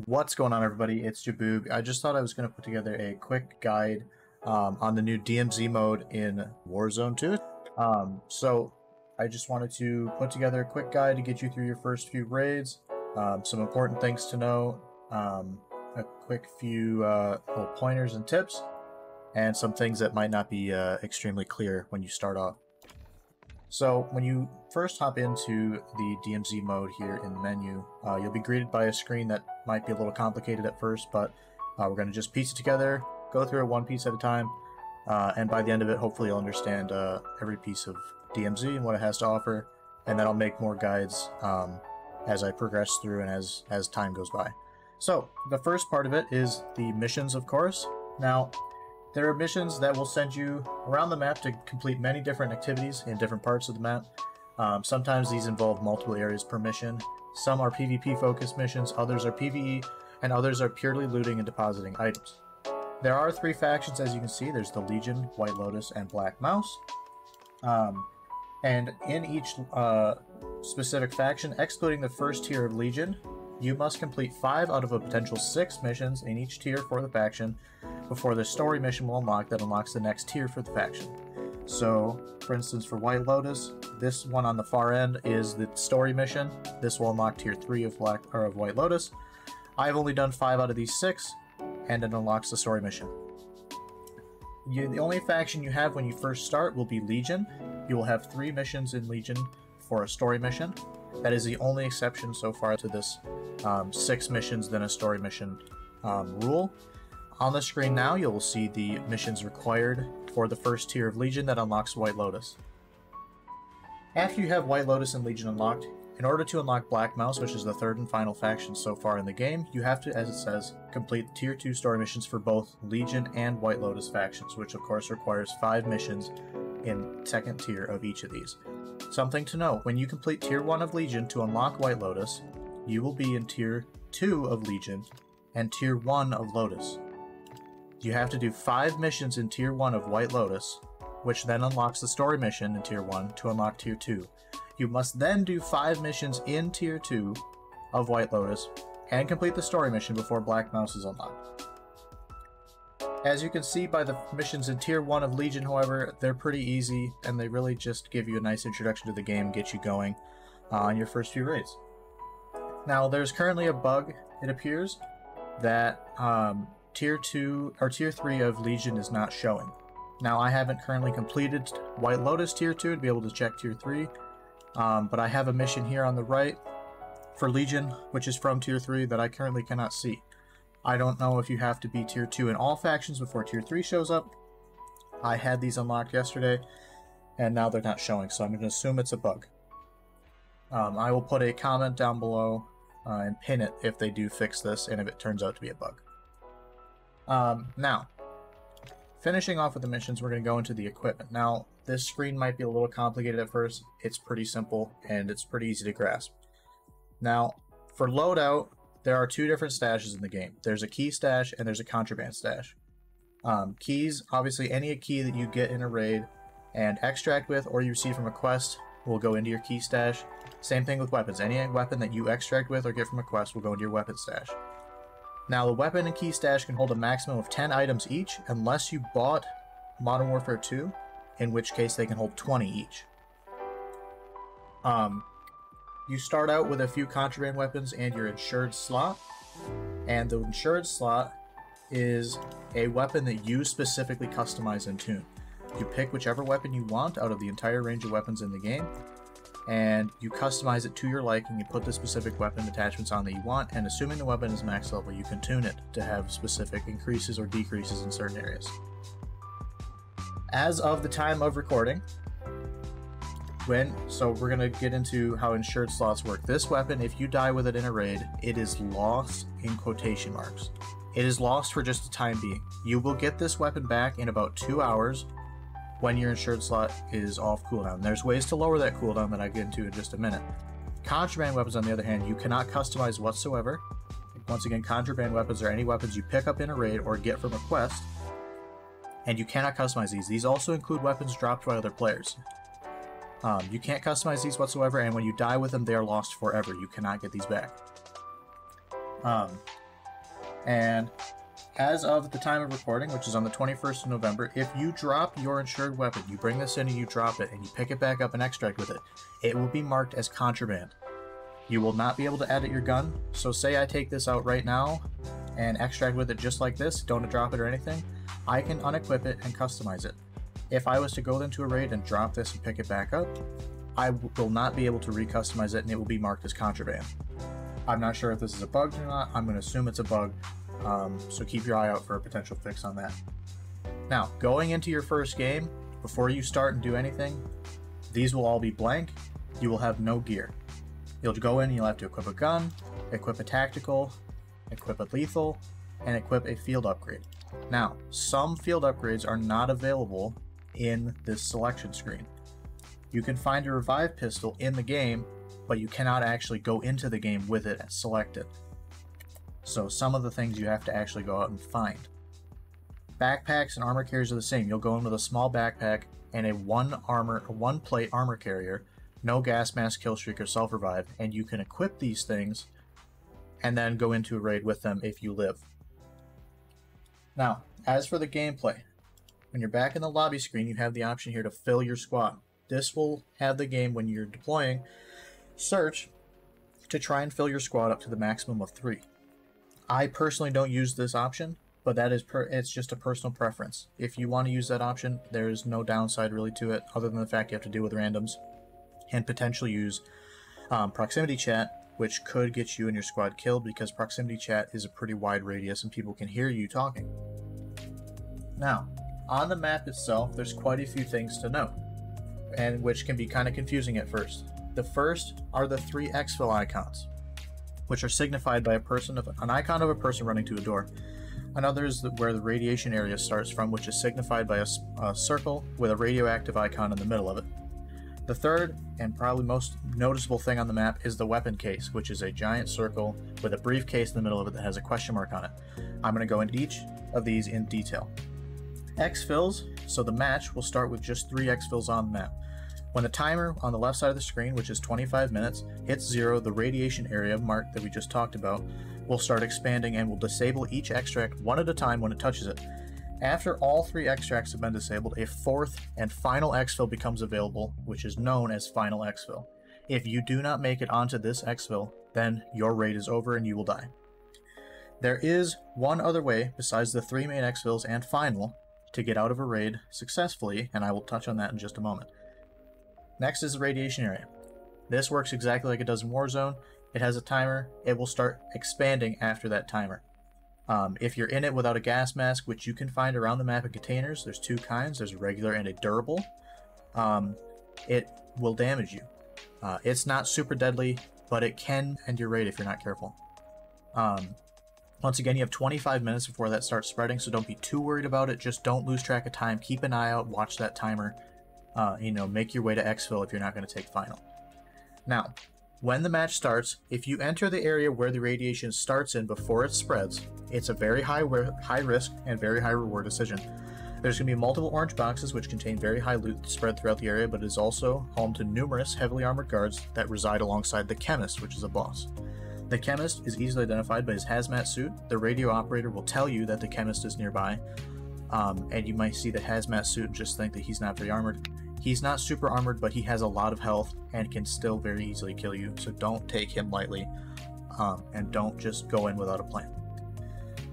What's going on, everybody? It's Jaboog. I just thought I was going to put together a quick guide on the new DMZ mode in Warzone 2. So I just wanted to put together a quick guide to get you through your first few raids, some important things to know, a quick few little pointers and tips, and some things that might not be extremely clear when you start off. So when you first hop into the DMZ mode here in the menu, you'll be greeted by a screen that might be a little complicated at first, but we're going to just piece it together, go through it one piece at a time, and by the end of it, hopefully you'll understand every piece of DMZ and what it has to offer, and then I'll make more guides as I progress through and as time goes by. So the first part of it is the missions, of course. Now, there are missions that will send you around the map to complete many different activities in different parts of the map. Sometimes these involve multiple areas per mission. Some are PvP focused missions, others are PvE, and others are purely looting and depositing items. There are three factions, as you can see. There's the Legion, White Lotus, and Black Mouse. And in each specific faction, excluding the first tier of Legion, you must complete 5 out of a potential 6 missions in each tier for the faction before the story mission will unlock that unlocks the next tier for the faction. So, for instance, for White Lotus, this one on the far end is the story mission. This will unlock tier 3 of White Lotus. I've only done 5 out of these 6, and it unlocks the story mission. The only faction you have when you first start will be Legion. You will have 3 missions in Legion for a story mission. That is the only exception so far to this 6 missions then a story mission rule. On the screen now, you will see the missions required for the first tier of Legion that unlocks White Lotus. After you have White Lotus and Legion unlocked, in order to unlock Black Mouse, which is the third and final faction so far in the game, you have to, as it says, complete tier 2 story missions for both Legion and White Lotus factions, which of course requires 5 missions in second tier of each of these. Something to note, when you complete tier 1 of Legion to unlock White Lotus, you will be in tier 2 of Legion and tier 1 of Lotus. You have to do 5 missions in tier 1 of White Lotus, which then unlocks the story mission in tier 1 to unlock tier 2. You must then do 5 missions in tier 2 of White Lotus and complete the story mission before Black Mouse is unlocked. As you can see by the missions in tier 1 of Legion, however, they're pretty easy and they really just give you a nice introduction to the game, get you going on your first few raids. Now, there's currently a bug, it appears, that tier 2 or tier 3 of Legion is not showing. Now, I haven't currently completed White Lotus tier 2 to be able to check tier 3, but I have a mission here on the right for Legion, which is from tier 3 that I currently cannot see. I don't know if you have to be tier 2 in all factions before tier 3 shows up. I had these unlocked yesterday, and now they're not showing, so I'm going to assume it's a bug. I will put a comment down below and pin it if they do fix this and if it turns out to be a bug. Now, finishing off with the missions, we're going to go into the equipment. Now, this screen might be a little complicated at first. It's pretty simple, and it's pretty easy to grasp. Now, for loadout, there are 2 different stashes in the game. There's a key stash, and there's a contraband stash. Keys, obviously any key that you get in a raid and extract with or you receive from a quest will go into your key stash. Same thing with weapons. Any weapon that you extract with or get from a quest will go into your weapon stash. Now, the weapon and key stash can hold a maximum of 10 items each, unless you bought Modern Warfare 2, in which case they can hold 20 each. You start out with a few contraband weapons and your insured slot, and the insured slot is a weapon that you specifically customize and tune. You pick whichever weapon you want out of the entire range of weapons in the game, and you customize it to your liking. You put the specific weapon attachments on that you want, and assuming the weapon is max level, you can tune it to have specific increases or decreases in certain areas. As of the time of recording, so we're going to get into how insured slots work. This weapon, if you die with it in a raid, it is lost in quotation marks. It is lost for just the time being. You will get this weapon back in about 2 hours when your insured slot is off cooldown. There's ways to lower that cooldown that I get into in just a minute. Contraband weapons, on the other hand, you cannot customize whatsoever. Once again, contraband weapons are any weapons you pick up in a raid or get from a quest, and you cannot customize these. These also include weapons dropped by other players. You can't customize these whatsoever, and when you die with them, they are lost forever. You cannot get these back. And as of the time of recording, which is on the 21st of November, if you drop your insured weapon, you bring this in and you drop it, and you pick it back up and extract with it, it will be marked as contraband. You will not be able to edit your gun. So say I take this out right now and extract with it just like this, don't drop it or anything, I can unequip it and customize it. If I was to go into a raid and drop this and pick it back up, I will not be able to recustomize it and it will be marked as contraband. I'm not sure if this is a bug or not. I'm going to assume it's a bug. So keep your eye out for a potential fix on that. Now, going into your first game, before you start and do anything, these will all be blank. You will have no gear. You'll go in and you'll have to equip a gun, equip a tactical, equip a lethal, and equip a field upgrade. Now, some field upgrades are not available in this selection screen. You can find a revive pistol in the game, but you cannot actually go into the game with it selected. So some of the things you have to actually go out and find. Backpacks and armor carriers are the same. You'll go in with a small backpack and a one plate armor carrier, no gas mask, kill streak, or self revive, and you can equip these things and then go into a raid with them if you live. Now, as for the gameplay, when you're back in the lobby screen, you have the option here to fill your squad. This will have the game, when you're deploying, search to try and fill your squad up to the maximum of 3. I personally don't use this option, but that is it's just a personal preference. If you want to use that option, there is no downside really to it, other than the fact you have to deal with randoms and potentially use proximity chat, which could get you and your squad killed because proximity chat is a pretty wide radius and people can hear you talking. Now, on the map itself, there's quite a few things to note, and which can be kind of confusing at first. The first are the 3 exfil icons, which are signified by an icon of a person running to a door. Another is where the radiation area starts from, which is signified by a circle with a radioactive icon in the middle of it. The third, and probably most noticeable thing on the map, is the weapon case, which is a giant circle with a briefcase in the middle of it that has a question mark on it. I'm going to go into each of these in detail. Exfils, so the match will start with just 3 exfils on the map. When the timer on the left side of the screen, which is 25 minutes, hits 0, the radiation area mark that we just talked about will start expanding and will disable each extract one at a time when it touches it. After all 3 extracts have been disabled, a 4th and final exfil becomes available, which is known as final exfil. If you do not make it onto this exfil, then your raid is over and you will die. There is one other way, besides the 3 main exfils and final, to get out of a raid successfully, and I will touch on that in just a moment. Next is the radiation area. This works exactly like it does in Warzone. It has a timer. It will start expanding after that timer. If you're in it without a gas mask, which you can find around the map in containers, there's 2 kinds. There's a regular and a durable. It will damage you. It's not super deadly, but it can end your raid if you're not careful. Once again, you have 25 minutes before that starts spreading, so don't be too worried about it. Just don't lose track of time. Keep an eye out. Watch that timer. Make your way to exfil if you're not going to take final. Now, when the match starts, if you enter the area where the radiation starts in before it spreads, it's a very high risk and very high reward decision. There's going to be multiple orange boxes which contain very high loot spread throughout the area, but it is also home to numerous heavily armored guards that reside alongside the chemist, which is a boss. The chemist is easily identified by his hazmat suit. The radio operator will tell you that the chemist is nearby, and you might see the hazmat suit and just think that he's not very armored. He's not super armored, but he has a lot of health and can still very easily kill you, so don't take him lightly, and don't just go in without a plan.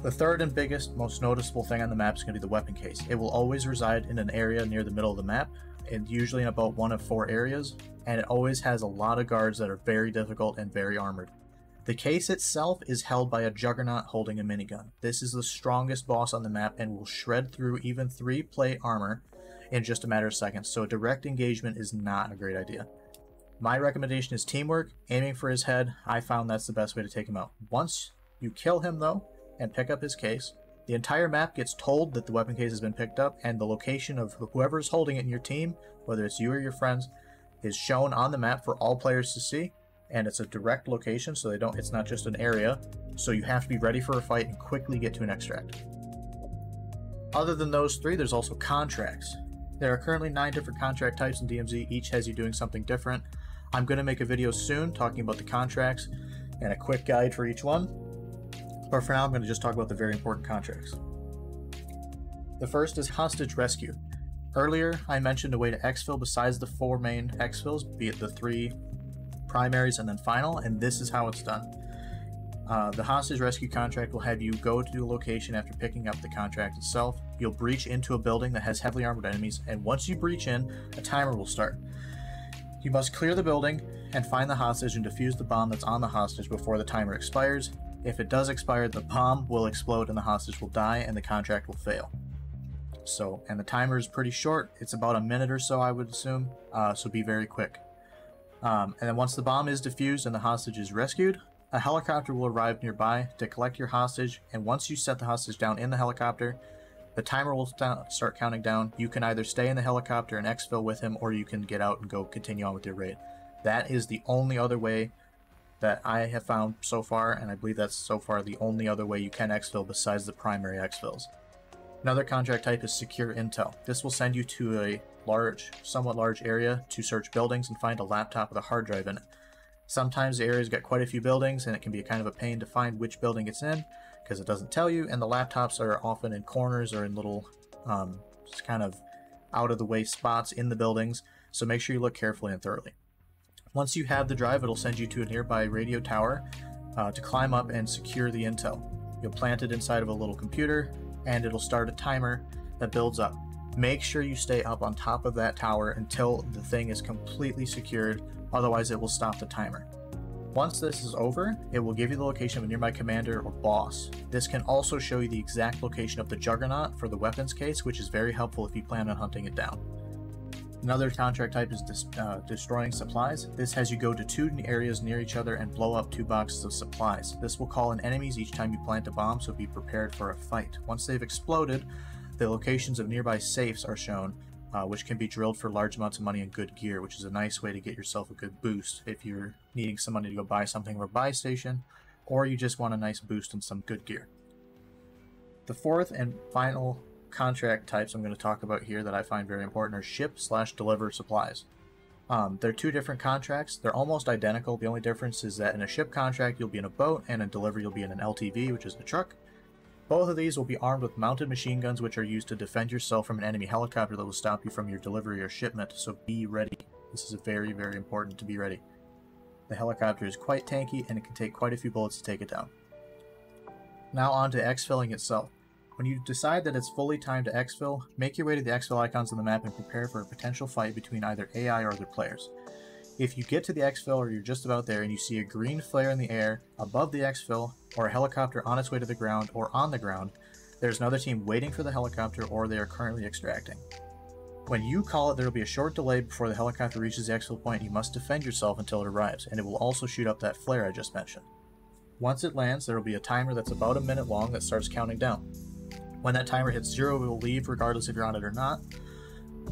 The third and biggest, most noticeable thing on the map is going to be the weapon case. It will always reside in an area near the middle of the map, and usually in about 1 of 4 areas, and it always has a lot of guards that are very difficult and very armored. The case itself is held by a juggernaut holding a minigun. This is the strongest boss on the map and will shred through even 3-plate armor in just a matter of seconds, so direct engagement is not a great idea. My recommendation is teamwork, aiming for his head. I found that's the best way to take him out. Once you kill him though, and pick up his case, the entire map gets told that the weapon case has been picked up, and the location of whoever is holding it in your team, whether it's you or your friends, is shown on the map for all players to see, and it's a direct location, so it's not just an area, so you have to be ready for a fight and quickly get to an extract. Other than those 3, there's also contracts. There are currently 9 different contract types in DMZ, each has you doing something different. I'm going to make a video soon talking about the contracts and a quick guide for each one. But for now, I'm going to just talk about the very important contracts. The first is hostage rescue. Earlier, I mentioned a way to exfil besides the 4 main exfils, be it the 3 primaries and then final, and this is how it's done. The hostage rescue contract will have you go to a location after picking up the contract itself. You'll breach into a building that has heavily armored enemies, and once you breach in, a timer will start. You must clear the building and find the hostage and defuse the bomb that's on the hostage before the timer expires. If it does expire, the bomb will explode and the hostage will die and the contract will fail. And the timer is pretty short. It's about a minute or so, I would assume, so be very quick. And then once the bomb is defused and the hostage is rescued, a helicopter will arrive nearby to collect your hostage, and once you set the hostage down in the helicopter, the timer will start counting down. You can either stay in the helicopter and exfil with him, or you can get out and go continue on with your raid. That is the only other way that I have found so far, and I believe that's so far the only other way you can exfil besides the primary exfils. Another contract type is secure intel. This will send you to a somewhat large area to search buildings and find a laptop with a hard drive in it. Sometimes the area's got quite a few buildings, and it can be kind of a pain to find which building it's in, because it doesn't tell you, and the laptops are often in corners or in little kind of out of the way spots in the buildings, so make sure you look carefully and thoroughly. Once you have the drive, it'll send you to a nearby radio tower to climb up and secure the intel. You'll plant it inside of a little computer, and it'll start a timer that builds up. Make sure you stay up on top of that tower until the thing is completely secured, otherwise it will stop the timer. Once this is over, it will give you the location of a nearby commander or boss. This can also show you the exact location of the Juggernaut for the weapons case, which is very helpful if you plan on hunting it down. Another contract type is destroying supplies. This has you go to 2 areas near each other and blow up 2 boxes of supplies. This will call in enemies each time you plant a bomb, so be prepared for a fight. Once they've exploded, the locations of nearby safes are shown, which can be drilled for large amounts of money and good gear, which is a nice way to get yourself a good boost if you're needing some money to go buy something from a buy station, or you just want a nice boost and some good gear. The fourth and final contract types I'm going to talk about here that I find very important are ship/deliver supplies. They're 2 different contracts. They're almost identical. The only difference is that in a ship contract you'll be in a boat, and in delivery you'll be in an LTV, which is a truck. Both of these will be armed with mounted machine guns, which are used to defend yourself from an enemy helicopter that will stop you from your delivery or shipment, so be ready. This is very, very important to be ready. The helicopter is quite tanky, and it can take quite a few bullets to take it down. Now on to exfilling itself. When you decide that it's fully time to exfil, make your way to the exfil icons on the map and prepare for a potential fight between either AI or other players. If you get to the exfil or you're just about there and you see a green flare in the air above the exfil, or a helicopter on its way to the ground or on the ground, there's another team waiting for the helicopter or they are currently extracting. When you call it, there will be a short delay before the helicopter reaches the exfil point. You must defend yourself until it arrives, and it will also shoot up that flare I just mentioned. Once it lands, there will be a timer that's about a minute long that starts counting down. When that timer hits 0, it will leave regardless if you're on it or not.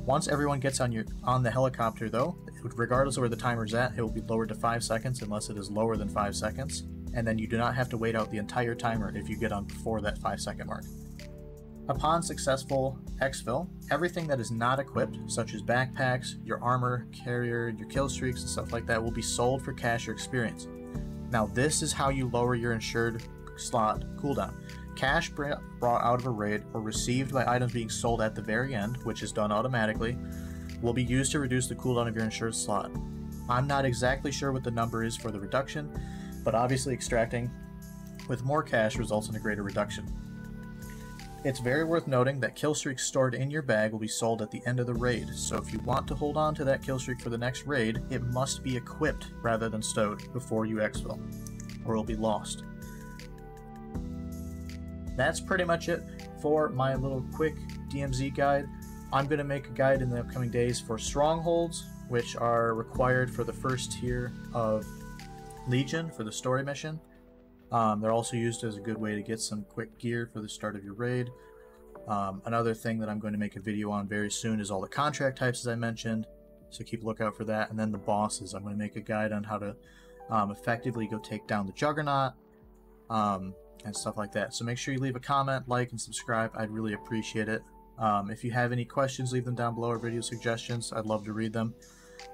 Once everyone gets on the helicopter though, regardless of where the timer's at, it will be lowered to 5 seconds unless it is lower than 5 seconds, and then you do not have to wait out the entire timer if you get on before that 5-second mark. Upon successful exfil, everything that is not equipped, such as backpacks, your armor, carrier, your kill streaks, and stuff like that, will be sold for cash or experience. Now this is how you lower your insured slot cooldown. Cash brought out of a raid or received by items being sold at the very end, which is done automatically, will be used to reduce the cooldown of your insured slot. I'm not exactly sure what the number is for the reduction, but obviously extracting with more cash results in a greater reduction. It's very worth noting that kill streaks stored in your bag will be sold at the end of the raid, so if you want to hold on to that kill streak for the next raid, it must be equipped rather than stowed before you exfil, or it will be lost. That's pretty much it for my little quick DMZ guide. I'm going to make a guide in the upcoming days for strongholds, which are required for the first tier of Legion for the story mission. They're also used as a good way to get some quick gear for the start of your raid. Another thing that I'm going to make a video on very soon is all the contract types, as I mentioned, so keep a lookout for that. And then the bosses. I'm going to make a guide on how to effectively go take down the Juggernaut, and stuff like that. So make sure you leave a comment, like, and subscribe. I'd really appreciate it. If you have any questions, leave them down below, or video suggestions. I'd love to read them.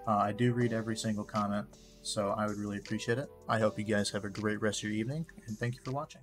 I do read every single comment, so I would really appreciate it. I hope you guys have a great rest of your evening, and thank you for watching.